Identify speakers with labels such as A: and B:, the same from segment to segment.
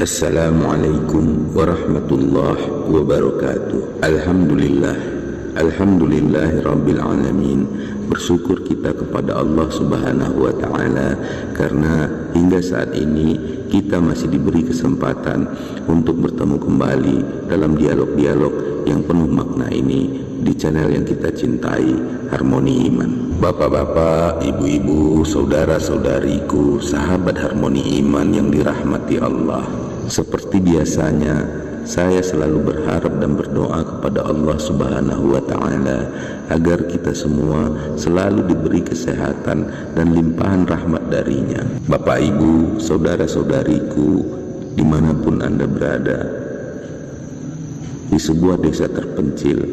A: Assalamualaikum warahmatullahi wabarakatuh. Alhamdulillahi rabbil alamin. Bersyukur kita kepada Allah subhanahu wa ta'ala karena hingga saat ini kita masih diberi kesempatan untuk bertemu kembali dalam dialog-dialog yang penuh makna ini di channel yang kita cintai, Harmoni Iman. Bapak-bapak, ibu-ibu, saudara-saudariku, sahabat Harmoni Iman yang dirahmati Allah, seperti biasanya saya selalu berharap dan berdoa kepada Allah subhanahu wa ta'ala agar kita semua selalu diberi kesehatan dan limpahan rahmat darinya. Bapak, ibu, saudara-saudariku, dimanapun Anda berada, di sebuah desa terpencil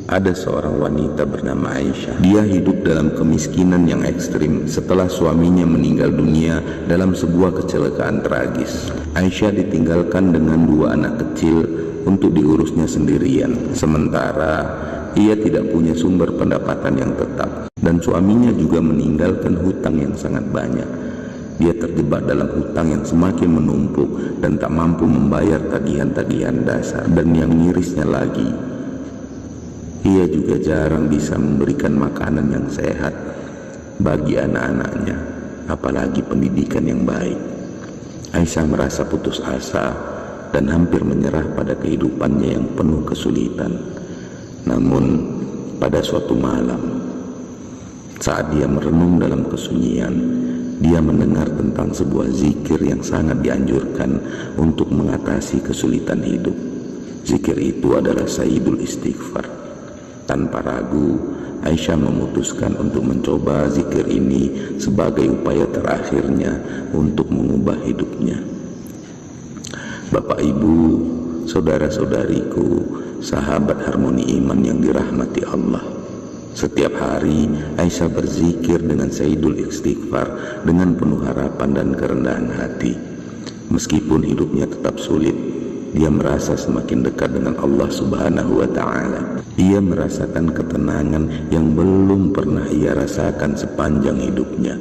A: ada seorang wanita bernama Aisyah. Dia hidup dalam kemiskinan yang ekstrim setelah suaminya meninggal dunia dalam sebuah kecelakaan tragis. Aisyah ditinggalkan dengan 2 anak kecil untuk diurusnya sendirian. Sementara ia tidak punya sumber pendapatan yang tetap dan suaminya juga meninggalkan hutang yang sangat banyak. Dia terjebak dalam hutang yang semakin menumpuk dan tak mampu membayar tagihan-tagihan dasar. Dan yang mirisnya lagi, ia juga jarang bisa memberikan makanan yang sehat bagi anak-anaknya, apalagi pendidikan yang baik. Aisyah merasa putus asa dan hampir menyerah pada kehidupannya yang penuh kesulitan. Namun pada suatu malam, saat dia merenung dalam kesunyian, dia mendengar tentang sebuah zikir yang sangat dianjurkan untuk mengatasi kesulitan hidup. Zikir itu adalah Sayyidul Istighfar. Tanpa ragu, Aisyah memutuskan untuk mencoba zikir ini sebagai upaya terakhirnya untuk mengubah hidupnya. Bapak, ibu, saudara-saudariku, sahabat Harmoni Iman yang dirahmati Allah, setiap hari Aisyah berzikir dengan Sayyidul Istighfar dengan penuh harapan dan kerendahan hati. Meskipun hidupnya tetap sulit, dia merasa semakin dekat dengan Allah subhanahu wa ta'ala. Ia merasakan ketenangan yang belum pernah ia rasakan sepanjang hidupnya.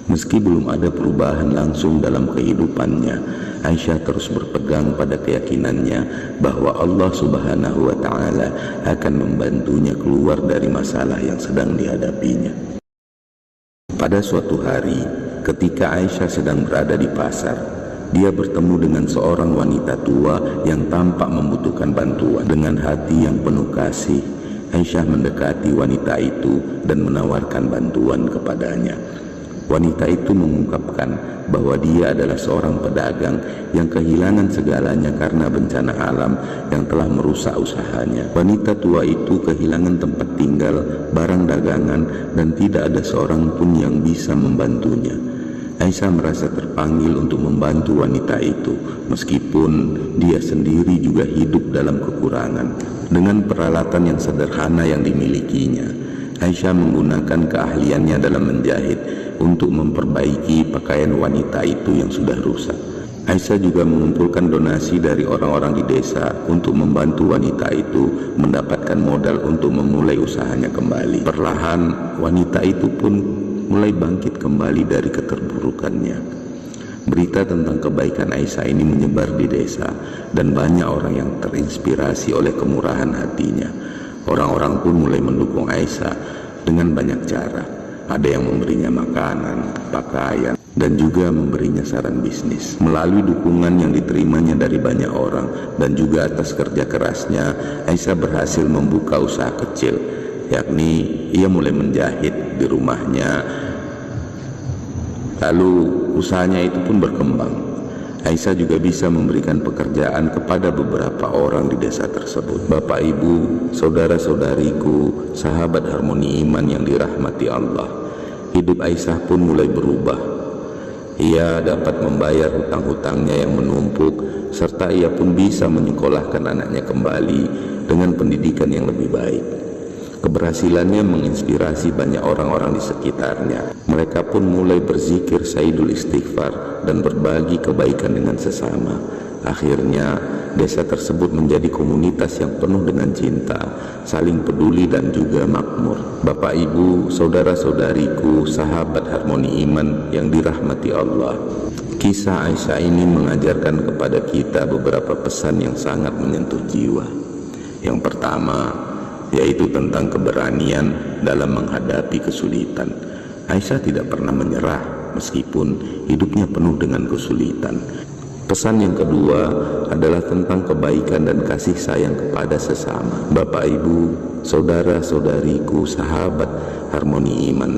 A: Meski belum ada perubahan langsung dalam kehidupannya, Aisyah terus berpegang pada keyakinannya bahwa Allah subhanahu wa ta'ala akan membantunya keluar dari masalah yang sedang dihadapinya. Pada suatu hari, ketika Aisyah sedang berada di pasar, dia bertemu dengan seorang wanita tua yang tampak membutuhkan bantuan. Dengan hati yang penuh kasih, Aisyah mendekati wanita itu dan menawarkan bantuan kepadanya. Wanita itu mengungkapkan bahwa dia adalah seorang pedagang yang kehilangan segalanya karena bencana alam yang telah merusak usahanya. Wanita tua itu kehilangan tempat tinggal, barang dagangan, dan tidak ada seorang pun yang bisa membantunya. Aisyah merasa terpanggil untuk membantu wanita itu, meskipun dia sendiri juga hidup dalam kekurangan. Dengan peralatan yang sederhana yang dimilikinya, Aisyah menggunakan keahliannya dalam menjahit untuk memperbaiki pakaian wanita itu yang sudah rusak. Aisyah juga mengumpulkan donasi dari orang-orang di desa untuk membantu wanita itu mendapatkan modal untuk memulai usahanya kembali. Perlahan wanita itu pun mulai bangkit kembali dari keterpurukannya. Berita tentang kebaikan Aisyah ini menyebar di desa dan banyak orang yang terinspirasi oleh kemurahan hatinya. Orang-orang pun mulai mendukung Aisyah dengan banyak cara. Ada yang memberinya makanan, pakaian, dan juga memberinya saran bisnis. Melalui dukungan yang diterimanya dari banyak orang dan juga atas kerja kerasnya, Aisyah berhasil membuka usaha kecil, yakni ia mulai menjahit di rumahnya. Lalu usahanya itu pun berkembang. Aisyah juga bisa memberikan pekerjaan kepada beberapa orang di desa tersebut. Bapak, ibu, saudara-saudariku, sahabat Harmoni Iman yang dirahmati Allah, hidup Aisyah pun mulai berubah. Ia dapat membayar hutang-hutangnya yang menumpuk, serta ia pun bisa menyekolahkan anaknya kembali dengan pendidikan yang lebih baik. Keberhasilannya menginspirasi banyak orang-orang di sekitarnya. Mereka pun mulai berzikir Sayyidul Istighfar dan berbagi kebaikan dengan sesama. Akhirnya desa tersebut menjadi komunitas yang penuh dengan cinta, saling peduli dan juga makmur. Bapak, ibu, saudara-saudariku, sahabat Harmoni Iman yang dirahmati Allah, Kisah Aisyah ini mengajarkan kepada kita beberapa pesan yang sangat menyentuh jiwa. Yang pertama, yaitu tentang keberanian dalam menghadapi kesulitan. Aisyah tidak pernah menyerah meskipun hidupnya penuh dengan kesulitan. Pesan yang kedua adalah tentang kebaikan dan kasih sayang kepada sesama. Bapak, Ibu, saudara-saudariku, sahabat harmoni iman,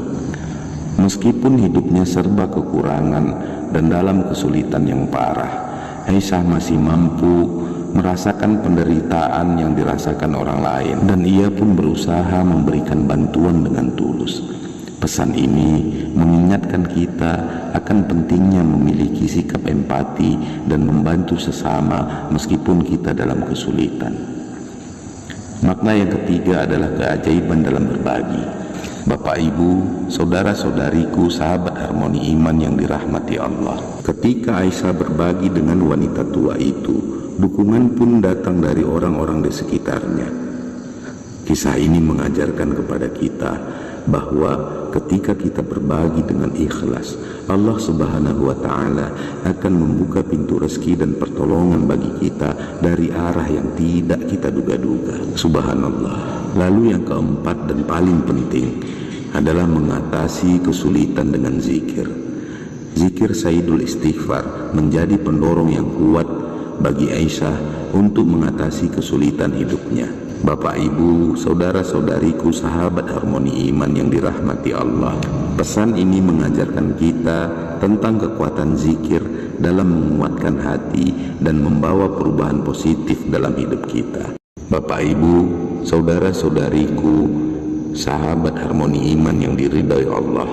A: meskipun hidupnya serba kekurangan dan dalam kesulitan yang parah, Aisyah masih mampu merasakan penderitaan yang dirasakan orang lain, dan ia pun berusaha memberikan bantuan dengan tulus. Pesan ini mengingatkan kita akan pentingnya memiliki sikap empati dan membantu sesama meskipun kita dalam kesulitan. Makna yang ketiga adalah keajaiban dalam berbagi. Bapak, Ibu, saudara-saudariku, sahabat harmoni iman yang dirahmati Allah, ketika Aisyah berbagi dengan wanita tua itu, dukungan pun datang dari orang-orang di sekitarnya. Kisah ini mengajarkan kepada kita bahwa ketika kita berbagi dengan ikhlas, Allah Subhanahu wa Ta'ala akan membuka pintu rezeki dan pertolongan bagi kita dari arah yang tidak kita duga-duga. Subhanallah. Lalu yang keempat dan paling penting adalah mengatasi kesulitan dengan zikir. Zikir Sayyidul Istighfar menjadi pendorong yang kuat bagi Aisyah untuk mengatasi kesulitan hidupnya. Bapak, Ibu, saudara-saudariku, sahabat harmoni iman yang dirahmati Allah, pesan ini mengajarkan kita tentang kekuatan zikir dalam menguatkan hati dan membawa perubahan positif dalam hidup kita. Bapak, Ibu, saudara-saudariku, sahabat harmoni iman yang diridhai Allah,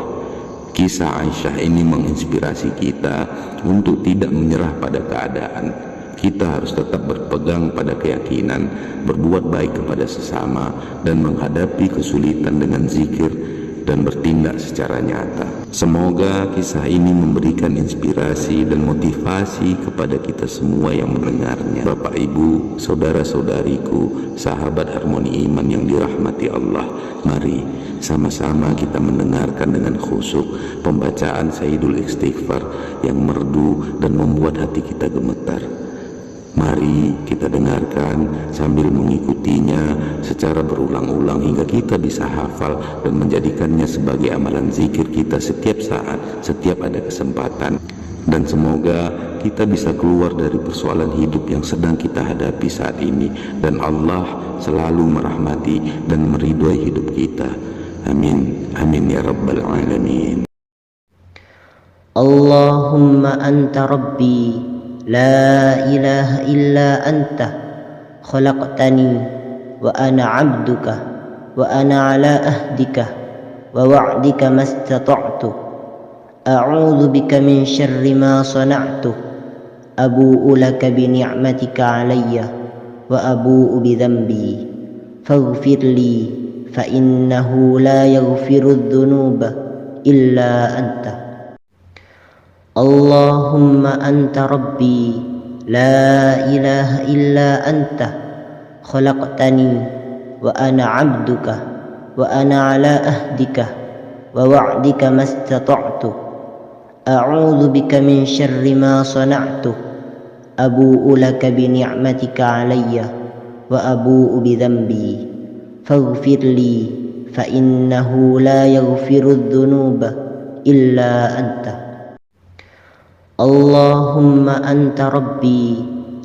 A: kisah Aisyah ini menginspirasi kita untuk tidak menyerah pada keadaan. Kita harus tetap berpegang pada keyakinan, berbuat baik kepada sesama, dan menghadapi kesulitan dengan zikir dan bertindak secara nyata. Semoga kisah ini memberikan inspirasi dan motivasi kepada kita semua yang mendengarnya. Bapak, Ibu, saudara-saudariku, sahabat harmoni iman yang dirahmati Allah, mari sama-sama kita mendengarkan dengan khusyuk pembacaan Sayyidul Istighfar yang merdu dan membuat hati kita gemetar. Mari kita dengarkan sambil mengikutinya secara berulang-ulang hingga kita bisa hafal dan menjadikannya sebagai amalan zikir kita setiap saat, setiap ada kesempatan. Dan semoga kita bisa keluar dari persoalan hidup yang sedang kita hadapi saat ini, dan Allah selalu merahmati dan meridhai hidup kita. Amin, amin ya rabbal alamin.
B: Allahumma anta rabbi لا إله إلا أنت خلقتني وأنا عبدك وأنا على أهدك ووعدك ما استطعت أعوذ بك من شر ما صنعت أبوء لك بنعمتك علي وأبوء بذنبي فاغفر لي فإنه لا يغفر الذنوب إلا أنت. اللهم أنت ربي لا إله إلا أنت خلقتني وأنا عبدك وأنا على أهدك ووعدك ما استطعت أعوذ بك من شر ما صنعت أبوء لك بنعمتك علي وأبوء بذنبي فاغفر لي فإنه لا يغفر الذنوب إلا أنت. اللهم أنت ربي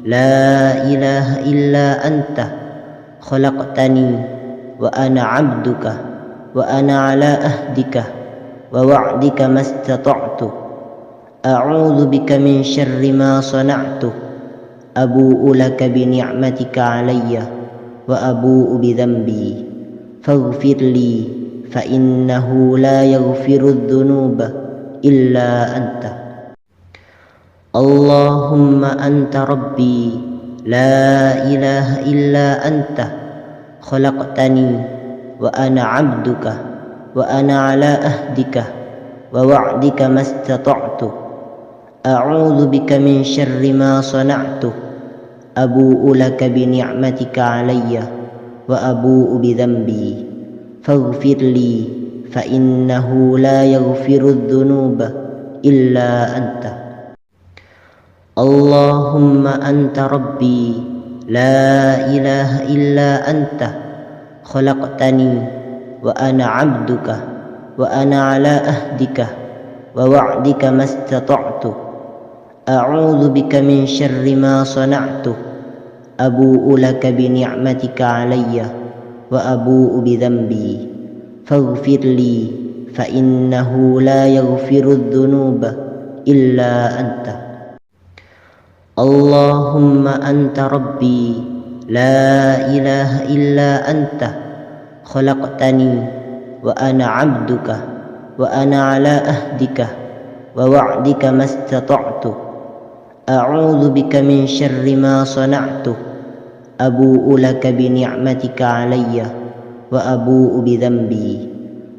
B: لا إله إلا أنت خلقتني وأنا عبدك وأنا على أهدك ووعدك ما استطعت أعوذ بك من شر ما صنعت أبوء لك بنعمتك علي وأبوء بذنبي فاغفر لي فإنه لا يغفر الذنوب إلا أنت. اللهم أنت ربي لا إله إلا أنت خلقتني وأنا عبدك وأنا على أهدك ووعدك ما استطعت أعوذ بك من شر ما صنعت أبوء لك بنعمتك علي وأبوء بذنبي فاغفر لي فإنه لا يغفر الذنوب إلا أنت. اللهم أنت ربي لا إله إلا أنت خلقتني وأنا عبدك وأنا على أهدك ووعدك ما استطعت أعوذ بك من شر ما صنعت أبوء لك بنعمتك علي وأبوء بذنبي فاغفر لي فإنه لا يغفر الذنوب إلا أنت. اللهم أنت ربي لا إله إلا أنت خلقتني وأنا عبدك وأنا على أهدك ووعدك ما استطعت أعوذ بك من شر ما صنعت أبوء لك بنعمتك علي وأبوء بذنبي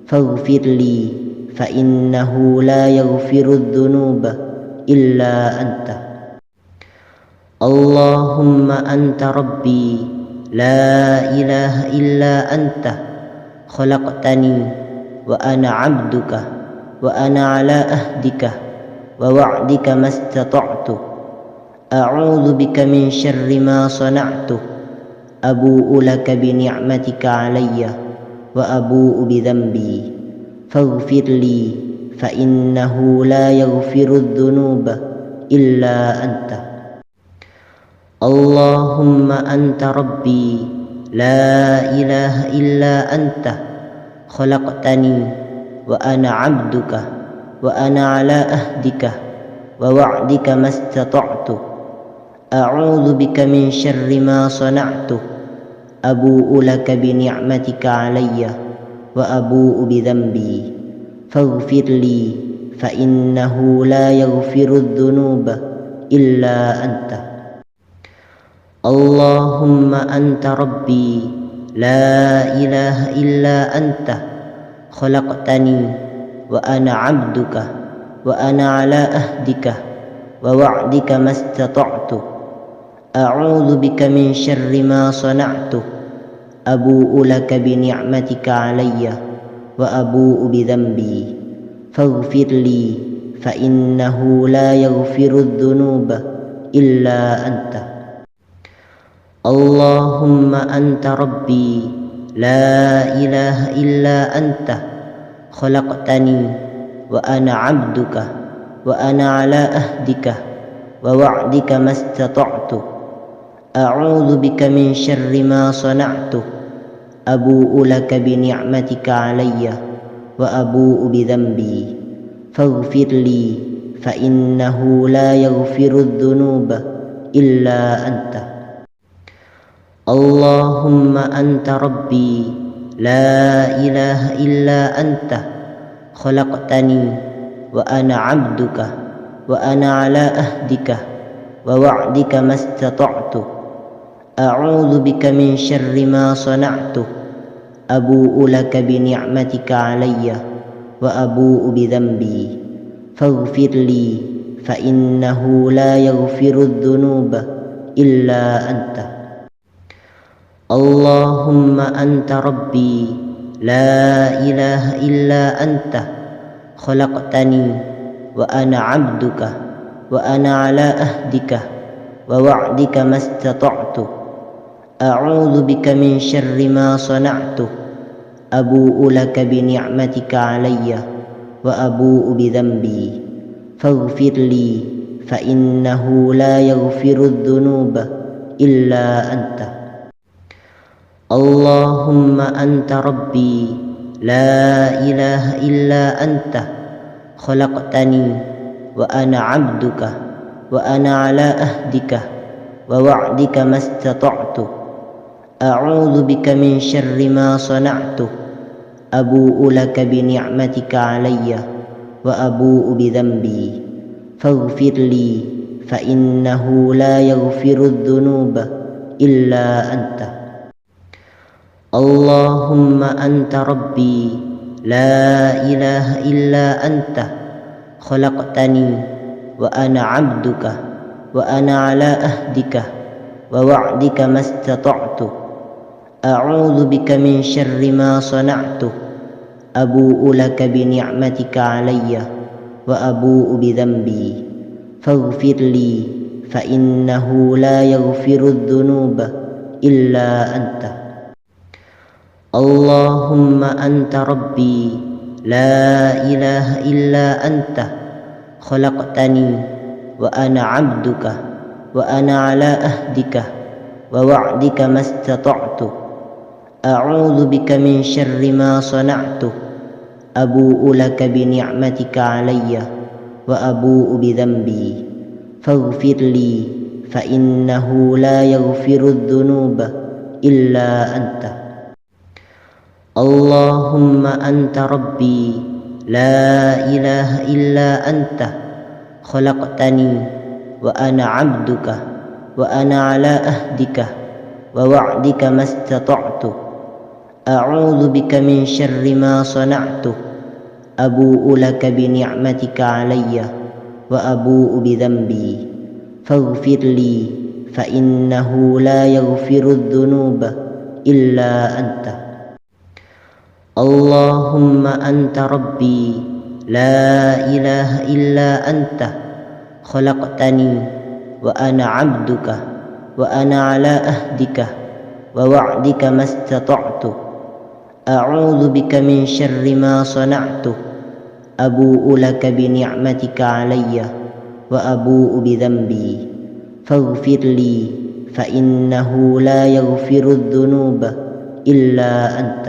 B: فاغفر لي فإنه لا يغفر الذنوب إلا أنت. اللهم أنت ربي لا إله إلا أنت خلقتني وأنا عبدك وأنا على أهدك ووعدك ما استطعت أعوذ بك من شر ما صنعت أبوء لك بنعمتك علي وأبوء بذنبي فاغفر لي فإنه لا يغفر الذنوب إلا أنت. اللهم أنت ربي لا إله إلا أنت خلقتني وأنا عبدك وأنا على أهدك ووعدك ما استطعت أعوذ بك من شر ما صنعت أبوء لك بنعمتك علي وأبوء بذنبي فاغفر لي فإنه لا يغفر الذنوب إلا أنت. اللهم أنت ربي لا إله إلا أنت خلقتني وأنا عبدك وأنا على أهدك ووعدك ما استطعت أعوذ بك من شر ما صنعت أبوء لك بنعمتك علي وأبوء بذنبي فاغفر لي فإنه لا يغفر الذنوب إلا أنت. اللهم أنت ربي لا إله إلا أنت خلقتني وأنا عبدك وأنا على أهدك ووعدك ما استطعت أعوذ بك من شر ما صنعت أبوء لك بنعمتك علي وأبوء بذنبي فاغفر لي فإنه لا يغفر الذنوب إلا أنت. اللهم أنت ربي لا إله إلا أنت خلقتني وأنا عبدك وأنا على أهدك ووعدك ما استطعت أعوذ بك من شر ما صنعت أبوء لك بنعمتك علي وأبوء بذنبي فاغفر لي فإنه لا يغفر الذنوب إلا أنت. اللهم أنت ربي لا إله إلا أنت خلقتني وأنا عبدك وأنا على أهدك ووعدك ما استطعت أعوذ بك من شر ما صنعت أبوء لك بنعمتك علي وأبوء بذنبي فاغفر لي فإنه لا يغفر الذنوب إلا أنت. اللهم أنت ربي لا إله إلا أنت خلقتني وأنا عبدك وأنا على أهدك ووعدك ما استطعت أعوذ بك من شر ما صنعت أبوء لك بنعمتك علي وأبوء بذنبي فاغفر لي فإنه لا يغفر الذنوب إلا أنت. اللهم أنت ربي لا إله إلا أنت خلقتني وأنا عبدك وأنا على أهدك ووعدك ما استطعت أعوذ بك من شر ما صنعت أبوء لك بنعمتك علي وأبوء بذنبي فاغفر لي فإنه لا يغفر الذنوب إلا أنت. اللهم أنت ربي لا إله إلا أنت خلقتني وأنا عبدك وأنا على أهدك ووعدك ما استطعت أعوذ بك من شر ما صنعت أبوء لك بنعمتك علي وأبوء بذنبي فاغفر لي فإنه لا يغفر الذنوب إلا أنت. اللهم أنت ربي لا إله إلا أنت خلقتني وأنا عبدك وأنا على أهدك ووعدك ما استطعت أعوذ بك من شر ما صنعت أبوء لك بنعمتك علي وأبوء بذنبي فاغفر لي فإنه لا يغفر الذنوب إلا أنت. اللهم أنت ربي لا إله إلا أنت خلقتني وأنا عبدك وأنا على أهدك ووعدك ما استطعت أعوذ بك من شر ما صنعت أبوء لك بنعمتك علي وأبوء بذنبي فاغفر لي فإنه لا يغفر الذنوب إلا أنت.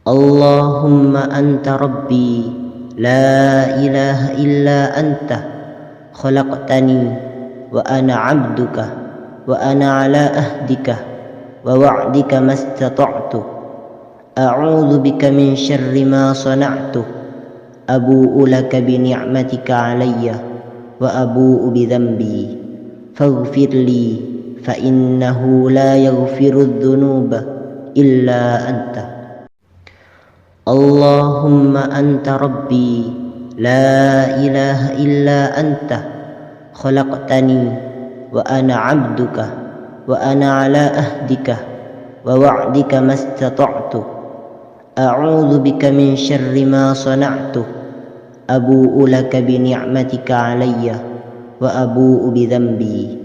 B: اللهم أنت ربي لا إله إلا أنت خلقتني وأنا عبدك وأنا على أهدك ووعدك ما استطعت أعوذ بك من شر ما صنعت أبوء لك بنعمتك علي وأبوء بذنبي فاغفر لي فإنه لا يغفر الذنوب إلا أنت. اللهم أنت ربي لا إله إلا أنت خلقتني وأنا عبدك وأنا على أهدك ووعدك ما استطعت أعوذ بك من شر ما صنعت أبوء لك بنعمتك علي وأبوء بذنبي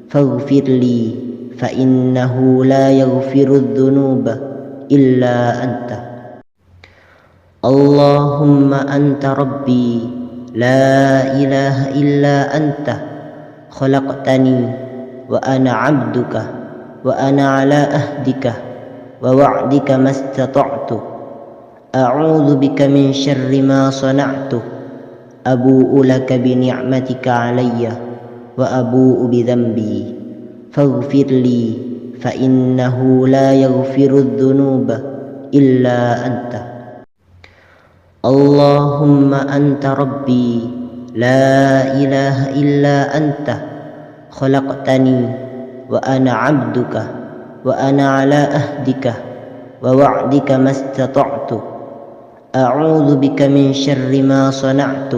B: فاغفر لي فإنه لا يغفر الذنوب إلا أنت. اللهم أنت ربي لا إله إلا أنت خلقتني وأنا عبدك وأنا على أهدك ووعدك ما استطعت أعوذ بك من شر ما صنعت أبوء لك بنعمتك علي وأبوء بذنبي فاغفر لي فإنه لا يغفر الذنوب إلا أنت. اللهم أنت ربي لا إله إلا أنت خلقتني وأنا عبدك وأنا على أهدك ووعدك ما استطعت أعوذ بك من شر ما صنعت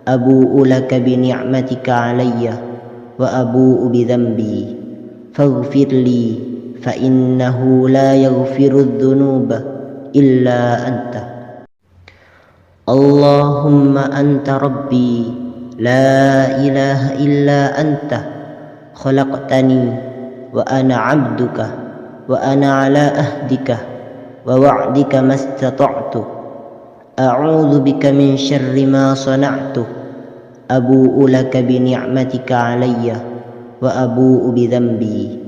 B: أبوء لك بنعمتك علي وأبوء بذنبي فاغفر لي فإنه لا يغفر الذنوب إلا أنت. اللهم أنت ربي لا إله إلا أنت خلقتني وأنا عبدك وأنا على أهدك ووعدك ما استطعت أعوذ بك من شر ما صنعت أبوء لك بنعمتك علي وأبوء بذنبي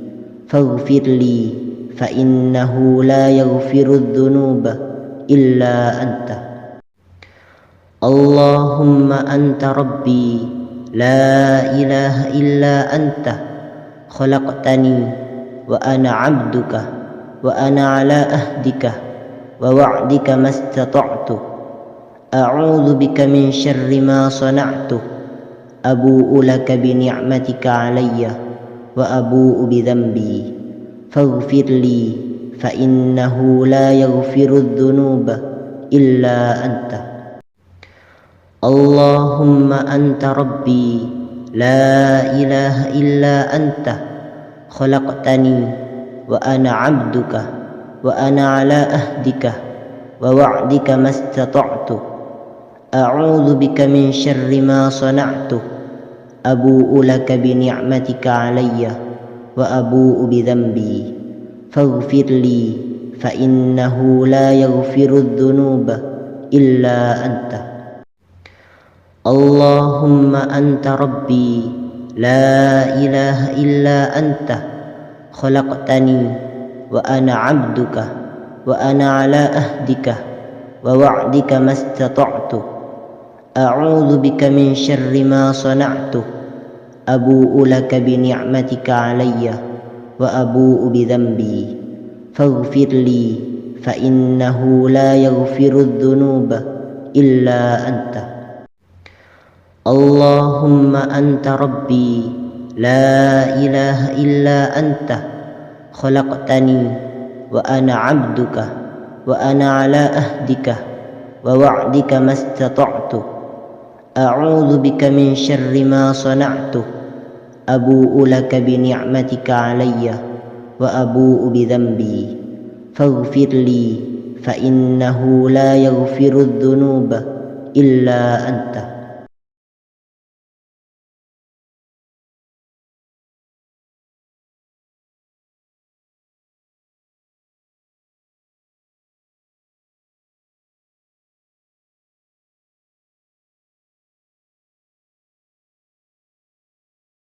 B: فاغفر لي فإنه لا يغفر الذنوب إلا أنت. اللهم أنت ربي لا إله إلا أنت خلقتني وأنا عبدك وأنا على أهدك ووعدك ما استطعت أعوذ بك من شر ما صنعت أبوء لك بنعمتك علي وأبوء بذنبي فاغفر لي فإنه لا يغفر الذنوب إلا أنت. اللهم أنت ربي لا إله إلا أنت خلقتني وأنا عبدك وأنا على أهدك ووعدك ما استطعت أعوذ بك من شر ما صنعت أبوء لك بنعمتك علي وأبوء بذنبي فاغفر لي فإنه لا يغفر الذنوب إلا أنت. اللهم أنت ربي لا إله إلا أنت خلقتني وأنا عبدك وأنا على أهدك ووعدك ما استطعت أعوذ بك من شر ما صنعت أبوء لك بنعمتك علي وأبوء بذنبي فاغفر لي فإنه لا يغفر الذنوب إلا أنت. اللهم أنت ربي لا إله إلا أنت خلقتني وأنا عبدك وأنا على أهدك ووعدك ما استطعت أعوذ بك من شر ما صنعت أبوء لك بنعمتك علي وأبوء بذنبي فاغفر لي فإنه لا يغفر الذنوب إلا أنت.